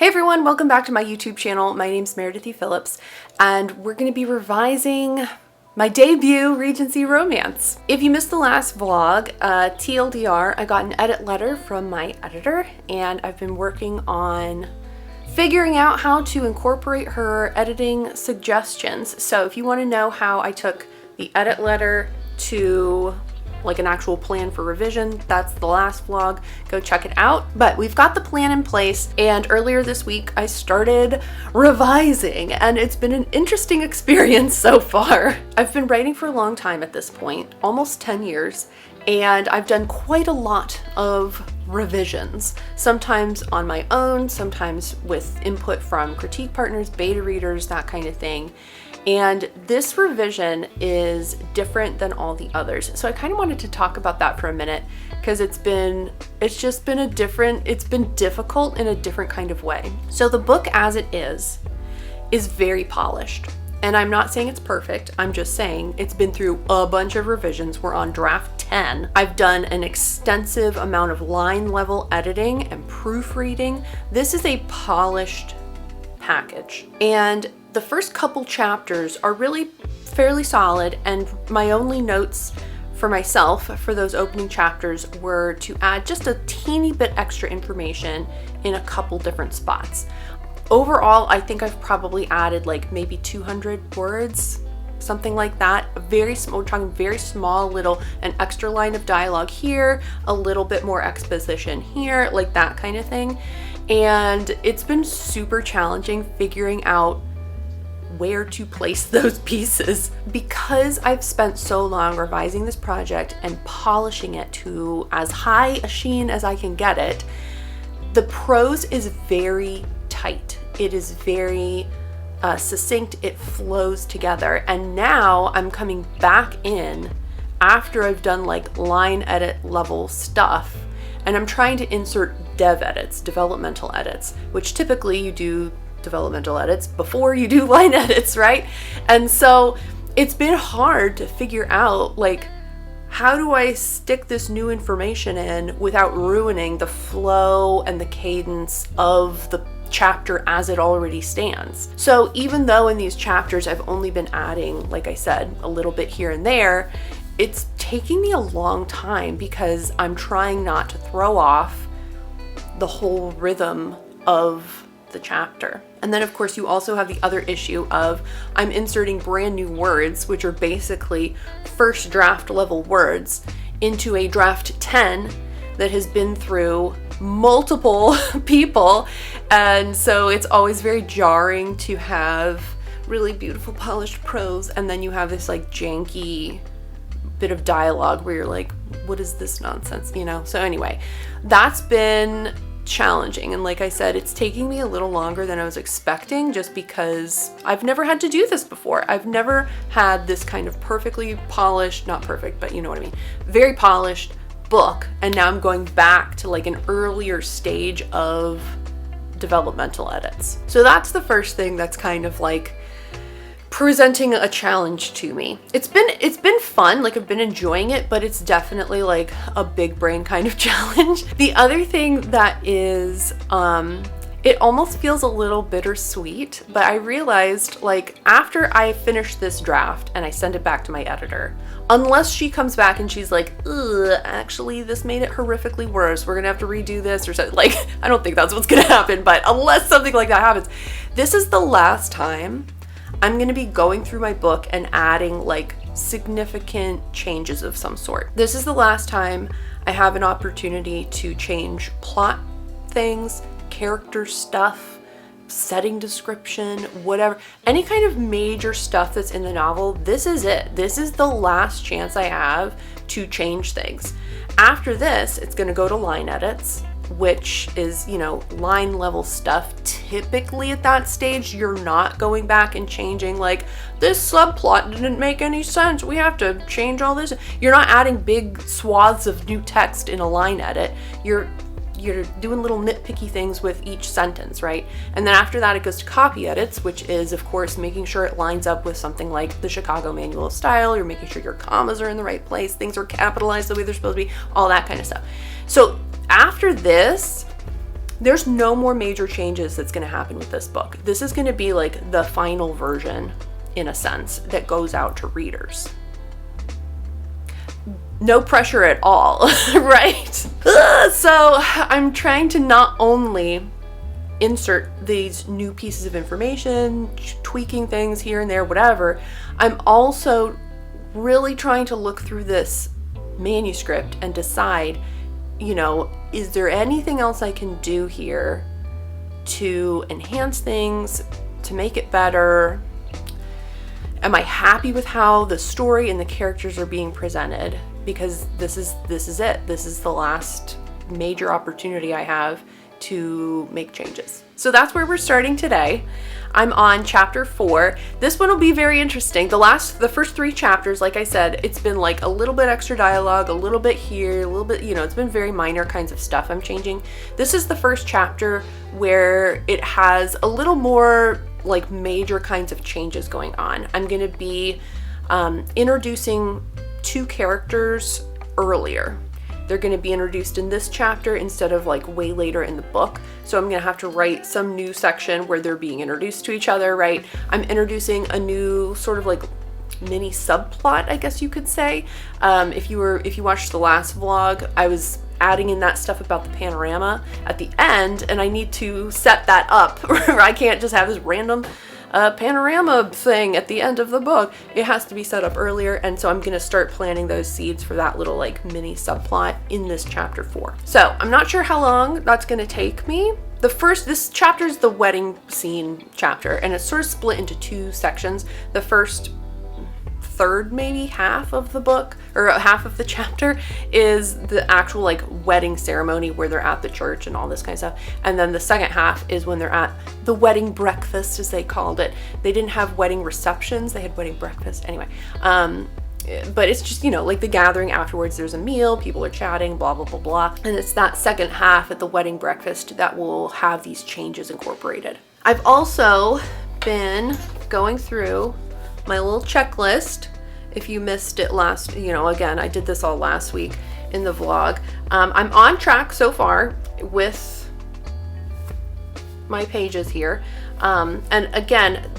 Hey everyone, welcome back to my YouTube channel. My name's Meredith E. Phillips, and we're going to be revising my debut Regency Romance. If you missed the last vlog, TLDR, I got an edit letter from my editor, and I've been working on figuring out how to incorporate her editing suggestions. So if you want to know how I took the edit letter to like an actual plan for revision, that's the last vlog, go check it out. But we've got the plan in place, and earlier this week I started revising, and it's been an interesting experience so far. I've been writing for a long time at this point, almost 10 years, and I've done quite a lot of revisions, sometimes on my own, sometimes with input from critique partners, beta readers, that kind of thing. And this revision is different than all the others. So I kind of wanted to talk about that for a minute, because it's been difficult in a different kind of way. So the book as it is very polished. And I'm not saying it's perfect, I'm just saying it's been through a bunch of revisions. We're on draft 10. I've done an extensive amount of line level editing and proofreading. This is a polished package. And the first couple chapters are really fairly solid, and my only notes for myself for those opening chapters were to add just a teeny bit extra information in a couple different spots. Overall, I think I've probably added like maybe 200 words, something like that. Very small, we're talking very small little, an extra line of dialogue here, a little bit more exposition here, like that kind of thing. And it's been super challenging figuring out where to place those pieces, because I've spent so long revising this project and polishing it to as high a sheen as I can get it. The prose is very tight. It is very succinct. It flows together. And now I'm coming back in after I've done like line edit level stuff, and I'm trying to insert dev edits, developmental edits, which typically you do developmental edits before you do line edits, right? And so it's been hard to figure out, like, how do I stick this new information in without ruining the flow and the cadence of the chapter as it already stands. So even though in these chapters I've only been adding, like I said, a little bit here and there, it's taking me a long time because I'm trying not to throw off the whole rhythm of the chapter. And then of course you also have the other issue of I'm inserting brand new words, which are basically first draft level words, into a draft 10 that has been through multiple people. And so it's always very jarring to have really beautiful polished prose, and then you have this like janky bit of dialogue where you're like, what is this nonsense, you know? So anyway, that's been challenging, and like I said, it's taking me a little longer than I was expecting, just because I've never had to do this before. I've never had this kind of perfectly polished, not perfect, but you know what I mean, very polished book, and now I'm going back to like an earlier stage of developmental edits. So that's the first thing that's kind of like presenting a challenge to me. It's been fun, like I've been enjoying it, but it's definitely like a big brain kind of challenge. The other thing that is, it almost feels a little bittersweet, but I realized like after I finish this draft and I send it back to my editor, unless she comes back and she's like, ugh, actually this made it horrifically worse, we're gonna have to redo this or something, like I don't think that's what's gonna happen, but unless something like that happens, this is the last time I'm going to be going through my book and adding like significant changes of some sort. This is the last time I have an opportunity to change plot things, character stuff, setting description, whatever, any kind of major stuff that's in the novel. This is it. This is the last chance I have to change things. After this, it's going to go to line edits, which is, you know, line level stuff. Typically at that stage, you're not going back and changing like, this subplot didn't make any sense, we have to change all this. You're not adding big swaths of new text in a line edit. You're doing little nitpicky things with each sentence, right? And then after that, it goes to copy edits, which is of course making sure it lines up with something like the Chicago Manual of Style. You're making sure your commas are in the right place, things are capitalized the way they're supposed to be, all that kind of stuff. So after this, there's no more major changes that's going to happen with this book. This is going to be like the final version, in a sense, that goes out to readers. No pressure at all, right? So I'm trying to not only insert these new pieces of information, tweaking things here and there, whatever, I'm also really trying to look through this manuscript and decide, you know, is there anything else I can do here to enhance things, to make it better? Am I happy with how the story and the characters are being presented? Because this is it. This is the last major opportunity I have to make changes. So that's where we're starting today. I'm on chapter 4. This one will be very interesting. The first 3 chapters, like I said, it's been like a little bit extra dialogue, a little bit here, a little bit, you know, it's been very minor kinds of stuff I'm changing. This is the first chapter where it has a little more like major kinds of changes going on. I'm going to be introducing 2 characters earlier. They're going to be introduced in this chapter instead of like way later in the book. So I'm going to have to write some new section where they're being introduced to each other, right? I'm introducing a new sort of like mini subplot, I guess you could say. If you watched the last vlog, I was adding in that stuff about the panorama at the end, and I need to set that up. I can't just have this random panorama thing at the end of the book. It has to be set up earlier, and so I'm going to start planting those seeds for that little like mini subplot in this chapter 4. So I'm not sure how long that's going to take me. This chapter is the wedding scene chapter, and it's sort of split into 2 sections. The first third, maybe half of the book, or half of the chapter, is the actual like wedding ceremony where they're at the church and all this kind of stuff. And then the second half is when they're at the wedding breakfast, as they called it. They didn't have wedding receptions, they had wedding breakfast. Anyway, but it's just, you know, like the gathering afterwards, there's a meal, people are chatting, blah, blah, blah, blah. And it's that second half at the wedding breakfast that will have these changes incorporated. I've also been going through my little checklist. If you missed it last, you know, again, I did this all last week in the vlog. I'm on track so far with my pages here. And again,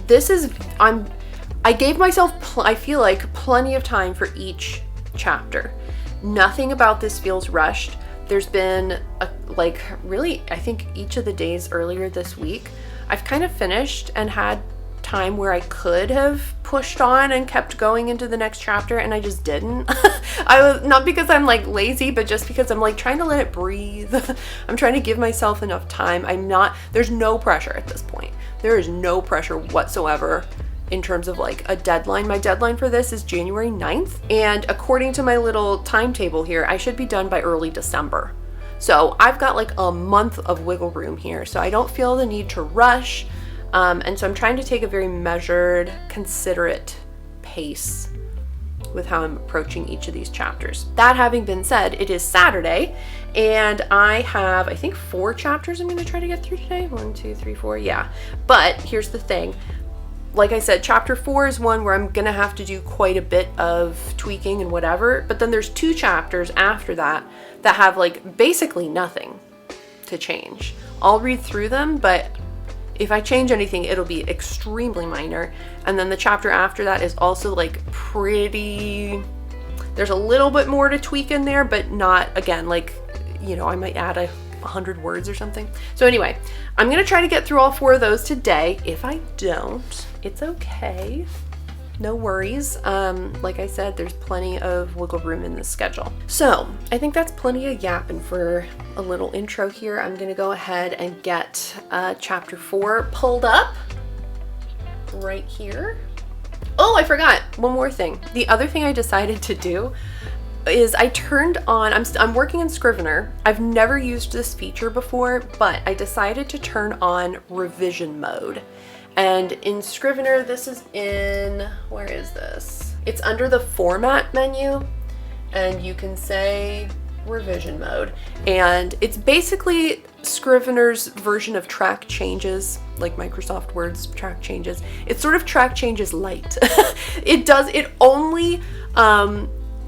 I gave myself, I feel like, plenty of time for each chapter. Nothing about this feels rushed. There's been really, I think each of the days earlier this week, I've kind of finished and had time where I could have pushed on and kept going into the next chapter, and I just didn't. I was not because I'm like lazy, but just because I'm like trying to let it breathe. I'm trying to give myself enough time. There's no pressure at this point. There is no pressure whatsoever in terms of like a deadline. My deadline for this is January 9th, and according to my little timetable here, I should be done by early December. So I've got like a month of wiggle room here, so I don't feel the need to rush. And so I'm trying to take a very measured, considerate pace with how I'm approaching each of these chapters. That having been said, it is Saturday, and I have, I think, 4 chapters I'm going to try to get through today. 1, 2, 3, 4, yeah. But here's the thing. Like I said, chapter 4 is one where I'm going to have to do quite a bit of tweaking and whatever, but then there's 2 chapters after that that have like basically nothing to change. I'll read through them, but if I change anything, it'll be extremely minor. And then the chapter after that is also like there's a little bit more to tweak in there, but not, again, like, you know, I might add 100 words or something. So anyway, I'm going to try to get through all 4 of those today. If I don't, it's okay. No worries. Like I said, there's plenty of wiggle room in the schedule. So I think that's plenty of yapping for a little intro here. I'm going to go ahead and get chapter 4 pulled up right here. Oh, I forgot one more thing. The other thing I decided to do is I turned on, I'm working in Scrivener. I've never used this feature before, but I decided to turn on revision mode. And in Scrivener, this is in, where is this? It's under the format menu, and you can say revision mode. And it's basically Scrivener's version of track changes, like Microsoft Word's track changes. It's sort of track changes light. It only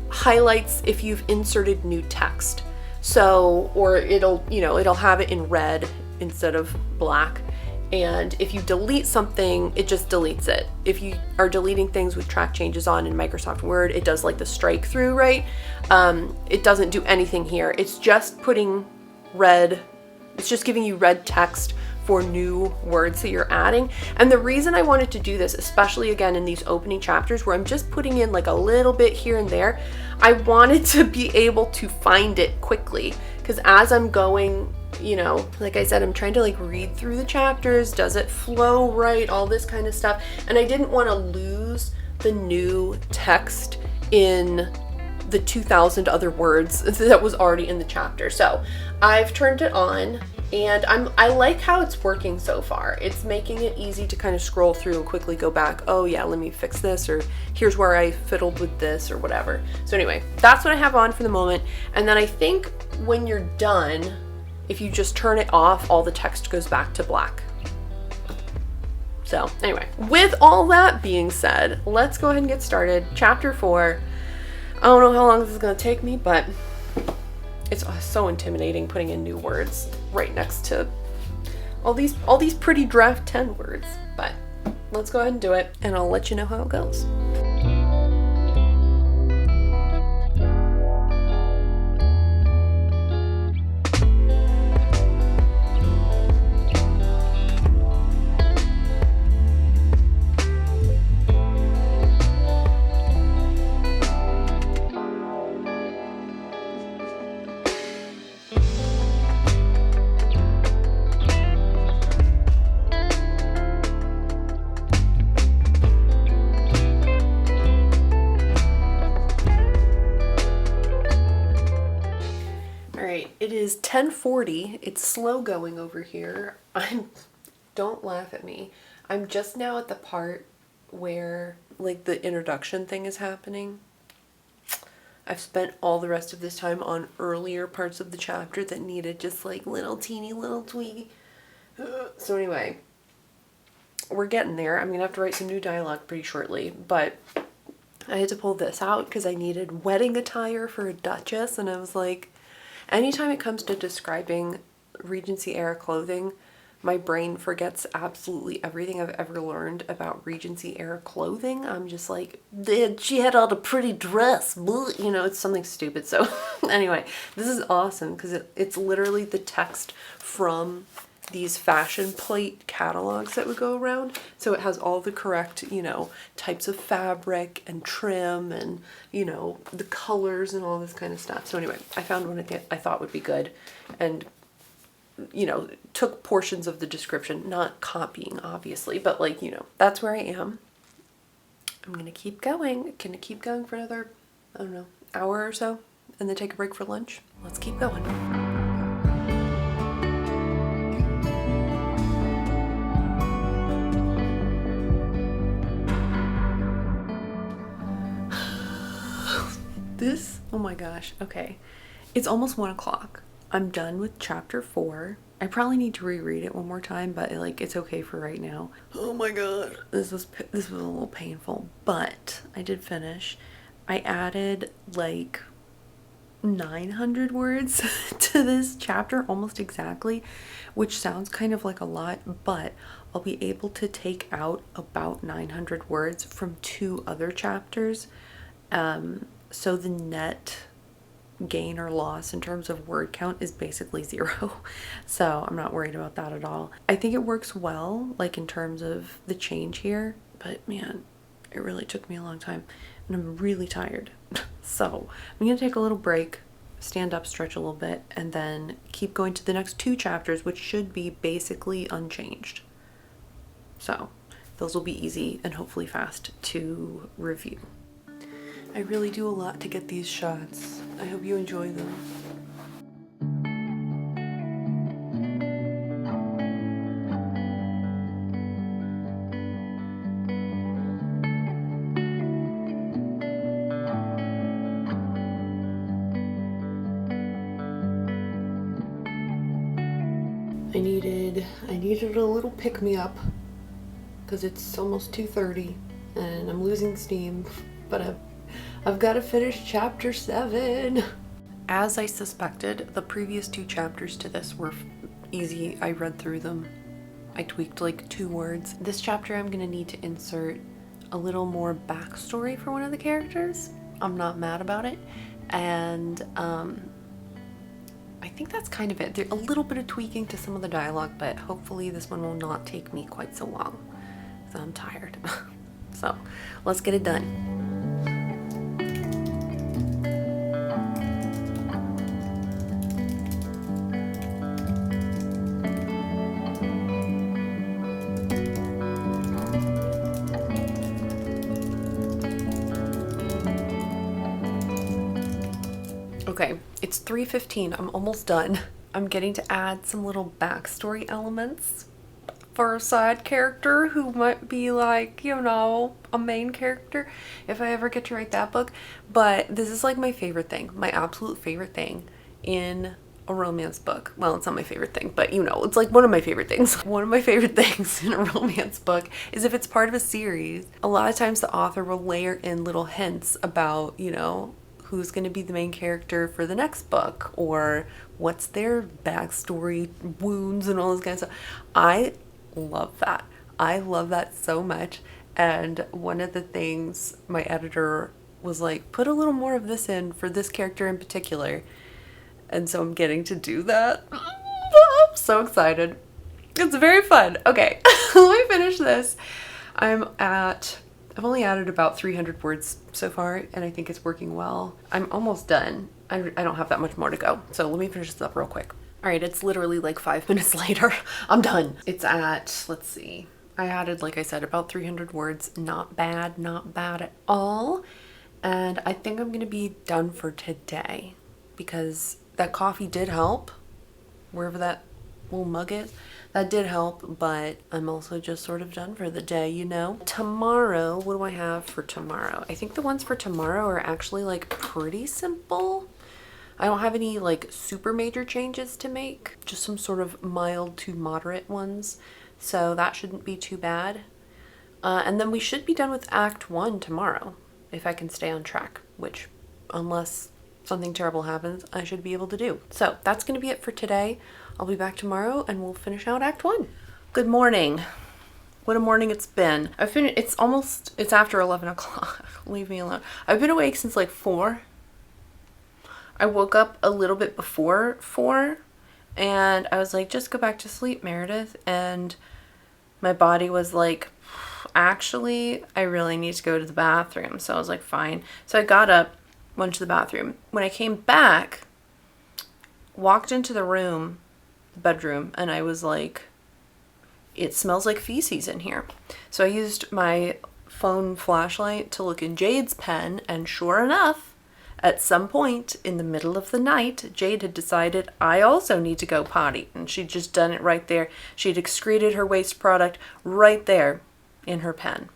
highlights if you've inserted new text. So, or it'll have it in red instead of black. And if you delete something, it just deletes it. If you are deleting things with track changes on in Microsoft Word, it does like the strike through, right? It doesn't do anything here. It's just putting red, it's just giving you red text for new words that you're adding. And the reason I wanted to do this, especially again in these opening chapters where I'm just putting in like a little bit here and there, I wanted to be able to find it quickly. Because as I'm going, you know, like I said, I'm trying to like read through the chapters. Does it flow right? All this kind of stuff. And I didn't want to lose the new text in the 2,000 other words that was already in the chapter. So I've turned it on and I like how it's working so far. It's making it easy to kind of scroll through and quickly go back. Oh yeah, let me fix this, or here's where I fiddled with this or whatever. So anyway, that's what I have on for the moment. And then I think when you're done, if you just turn it off, all the text goes back to black. So anyway, with all that being said, let's go ahead and get started. Chapter 4. I don't know how long this is going to take me, but it's so intimidating putting in new words right next to all these pretty draft 10 words. But let's go ahead and do it, and I'll let you know how it goes. It is 10:40. It's slow going over here. Don't laugh at me. I'm just now at the part where like the introduction thing is happening. I've spent all the rest of this time on earlier parts of the chapter that needed just like little teeny little tweaky. So anyway, we're getting there. I'm gonna have to write some new dialogue pretty shortly, but I had to pull this out because I needed wedding attire for a duchess, and I was like, anytime it comes to describing Regency era clothing, my brain forgets absolutely everything I've ever learned about Regency era clothing. I'm just like, she had on a pretty dress, you know, it's something stupid. So anyway, this is awesome because it's literally the text from these fashion plate catalogs that would go around. So it has all the correct, you know, types of fabric and trim and, you know, the colors and all this kind of stuff. So anyway, I found one I thought would be good and, you know, took portions of the description, not copying obviously, but like, you know, that's where I am. I'm going to keep going. Can I keep going for another, I don't know, hour or so and then take a break for lunch? Let's keep going. This, oh my gosh, okay. It's almost 1 o'clock. I'm done with chapter 4. I probably need to reread it one more time, but like it's okay for right now. Oh my god. This was a little painful, but I did finish. I added like 900 words to this chapter, almost exactly, which sounds kind of like a lot, but I'll be able to take out about 900 words from 2 other chapters. So the net gain or loss in terms of word count is basically 0. So I'm not worried about that at all. I think it works well, like in terms of the change here, but man, it really took me a long time and I'm really tired. So I'm gonna take a little break, stand up, stretch a little bit, and then keep going to the next 2 chapters, which should be basically unchanged. So those will be easy and hopefully fast to review. I really do a lot to get these shots. I hope you enjoy them. I needed a little pick-me-up because it's almost 2:30 and I'm losing steam, but I've got to finish chapter 7. As I suspected, the previous 2 chapters to this were, easy. I read through them. I tweaked like 2 words. This chapter I'm gonna need to insert a little more backstory for one of the characters. I'm not mad about it. And I think that's kind of it. There's a little bit of tweaking to some of the dialogue, but hopefully this one will not take me quite so long, because I'm tired. So let's get it done. Okay, it's 3:15. I'm almost done. I'm getting to add some little backstory elements for a side character who might be like, you know, a main character if I ever get to write that book. But this is like my favorite thing, my absolute favorite thing in a romance book. Well, it's not my favorite thing, but you know, it's like one of my favorite things. One of my favorite things in a romance book is if it's part of a series. A lot of times the author will layer in little hints about, you know, who's going to be the main character for the next book, or what's their backstory, wounds, and all this kind of stuff. I love that. I love that so much. And one of the things my editor was like, put a little more of this in for this character in particular. And so I'm getting to do that. I'm so excited. It's very fun. Okay, let me finish this. I've only added about 300 words so far, and I think it's working well. I'm almost done. I don't have that much more to go. So let me finish this up real quick. All right, it's literally like 5 minutes later. I'm done. It's at, let's see. I added, like I said, about 300 words. Not bad at all. And I think I'm gonna be done for today because that coffee did help, wherever that little mug is. That did help, but I'm also just sort of done for the day, you know? Tomorrow, what do I have for tomorrow? I think the ones for tomorrow are actually like pretty simple. I don't have any like super major changes to make, just some sort of mild to moderate ones. So that shouldn't be too bad. And then we should be done with Act 1 tomorrow, if I can stay on track, which unless something terrible happens, I should be able to do. So that's gonna be it for today. I'll be back tomorrow and we'll finish out Act 1. Good morning. What a morning it's been. It's after 11 o'clock. Leave me alone. I've been awake since like 4. I woke up a little bit before 4 and I was like, just go back to sleep, Meredith. And my body was like, actually, I really need to go to the bathroom. So I was like, fine. So I got up, went to the bathroom. When I came back, walked into the bedroom, and I was like, it smells like feces in here. So I used my phone flashlight to look in Jade's pen, and sure enough, at some point in the middle of the night, Jade had decided I also need to go potty, and she'd just done it right there. She'd excreted her waste product right there in her pen.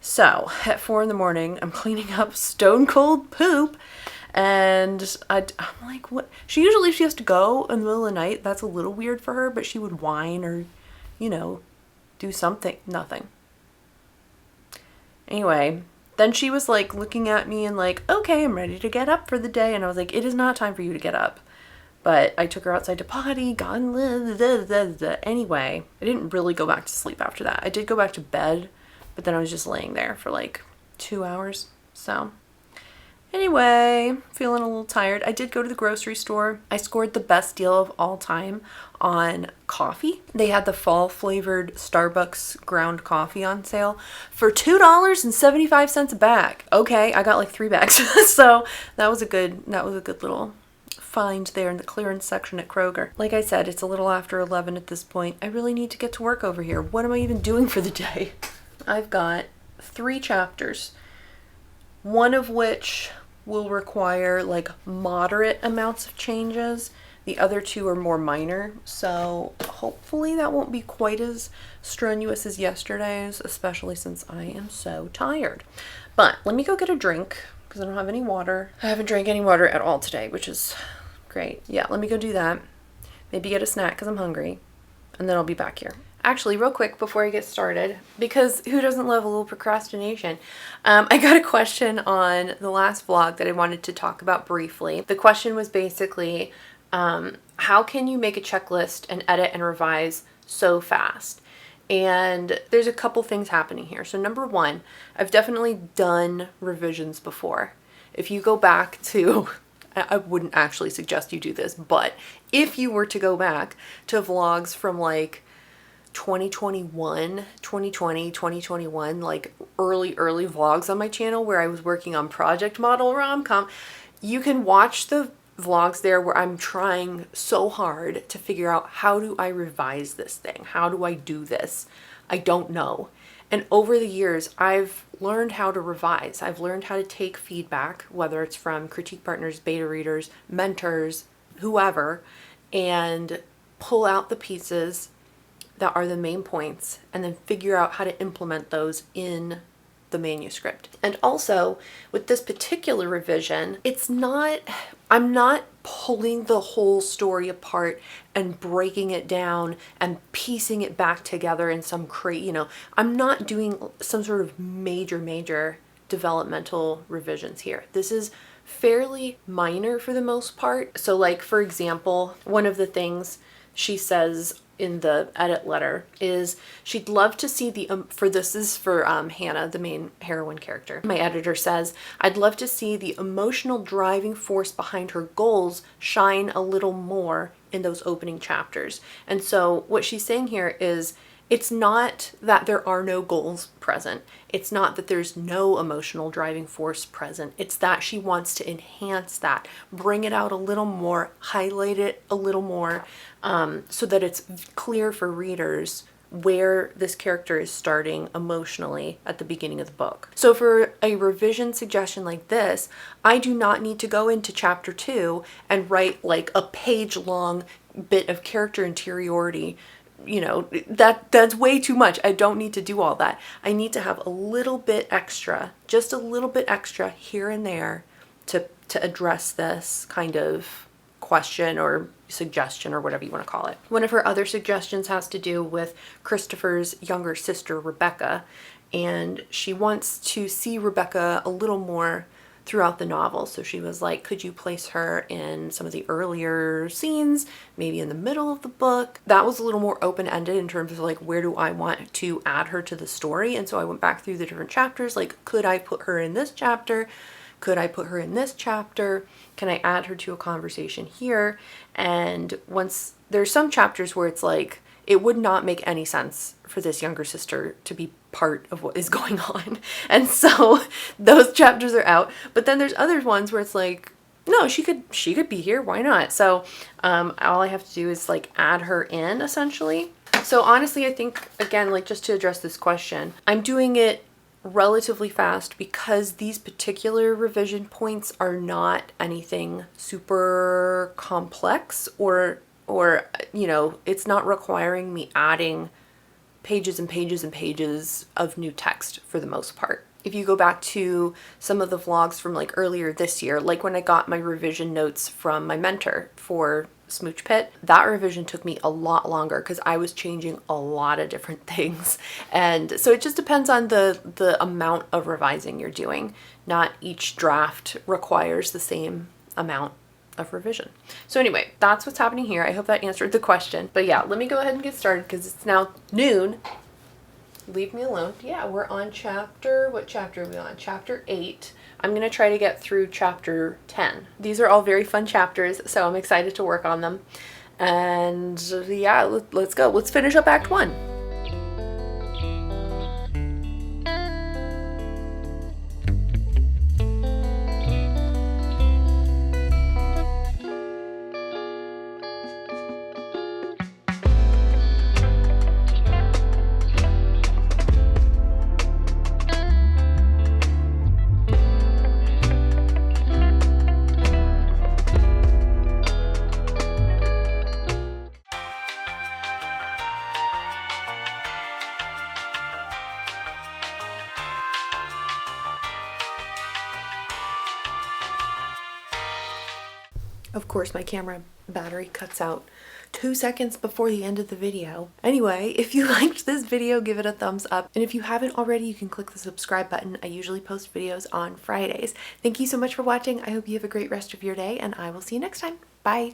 So at 4 in the morning, I'm cleaning up stone cold poop, and I'm like, what? If she has to go in the middle of the night, that's a little weird for her, but she would whine or, you know, do something. Nothing. Anyway, then she was like looking at me and like, okay, I'm ready to get up for the day. And I was like, it is not time for you to get up. But I took her outside to potty, Anyway, I didn't really go back to sleep after that. I did go back to bed, but then I was just laying there for like 2 hours. So anyway, feeling a little tired. I did go to the grocery store. I scored the best deal of all time on coffee. They had the fall flavored Starbucks ground coffee on sale for $2.75 a bag. Okay, I got like 3 bags. So that was a good little find there in the clearance section at Kroger. Like I said, it's a little after 11 at this point. I really need to get to work over here. What am I even doing for the day? I've got 3 chapters, one of which will require like moderate amounts of changes. The other 2 are more minor, so hopefully that won't be quite as strenuous as yesterday's, especially since I am so tired. But let me go get a drink because I don't have any water. I haven't drank any water at all today, which is great. Yeah, let me go do that. Maybe get a snack because I'm hungry, and then I'll be back here. Actually, real quick before I get started, because who doesn't love a little procrastination? I got a question on the last vlog that I wanted to talk about briefly. The question was basically, how can you make a checklist and edit and revise so fast? And there's a couple things happening here. So number one, I've definitely done revisions before. If you go back to, I wouldn't actually suggest you do this, but if you were to go back to vlogs from like 2021, 2020, 2021, like early vlogs on my channel where I was working on project model rom-com, you can watch the vlogs there where I'm trying so hard to figure out, how do I revise this thing? How do I do this? I don't know. And over the years, I've learned how to revise. I've learned how to take feedback, whether it's from critique partners, beta readers, mentors, whoever, and pull out the pieces that are the main points and then figure out how to implement those in the manuscript. And also with this particular revision, I'm not pulling the whole story apart and breaking it down and piecing it back together in some I'm not doing some sort of major developmental revisions here. This is fairly minor for the most part. So like, for example, one of the things she says in the edit letter is she'd love to see this is for Hannah, the main heroine character. My editor says, I'd love to see the emotional driving force behind her goals shine a little more in those opening chapters. And so what she's saying here is, it's not that there are no goals present. It's not that there's no emotional driving force present. It's that she wants to enhance that, bring it out a little more, highlight it a little more, so that it's clear for readers where this character is starting emotionally at the beginning of the book. So for a revision suggestion like this, I do not need to go into chapter 2 and write like a page-long bit of character interiority. That's way too much. I don't need to do all that. I need to have a little bit extra, just a little bit extra here and there to address this kind of question or suggestion or whatever you want to call it. One of her other suggestions has to do with Christopher's younger sister, Rebecca, and she wants to see Rebecca a little more throughout the novel. So she was like, could you place her in some of the earlier scenes, maybe in the middle of the book? That was a little more open-ended in terms of like, where do I want to add her to the story? And so I went back through the different chapters, like, could I put her in this chapter? Could I put her in this chapter? Can I add her to a conversation here? And once there's some chapters where it's like, it would not make any sense for this younger sister to be part of what is going on. And so those chapters are out. But then there's other ones where it's like, no, she could be here. Why not? So all I have to do is like add her in essentially. So honestly, I think, again, like just to address this question, I'm doing it relatively fast because these particular revision points are not anything super complex or it's not requiring me adding pages and pages and pages of new text for the most part. If you go back to some of the vlogs from like earlier this year, like when I got my revision notes from my mentor for Smooch Pit, that revision took me a lot longer because I was changing a lot of different things. And so it just depends on the amount of revising you're doing. Not each draft requires the same amount of revision. So anyway, that's what's happening here. I hope that answered the question. But yeah, let me go ahead and get started because it's now noon. Leave me alone. Yeah, we're on what chapter are we on? Chapter 8. I'm going to try to get through chapter 10. These are all very fun chapters, so I'm excited to work on them. And yeah, let's go. Let's finish up Act 1. Of course, my camera battery cuts out 2 seconds before the end of the video. Anyway, if you liked this video, give it a thumbs up. And if you haven't already, you can click the subscribe button. I usually post videos on Fridays. Thank you so much for watching. I hope you have a great rest of your day, and I will see you next time. Bye.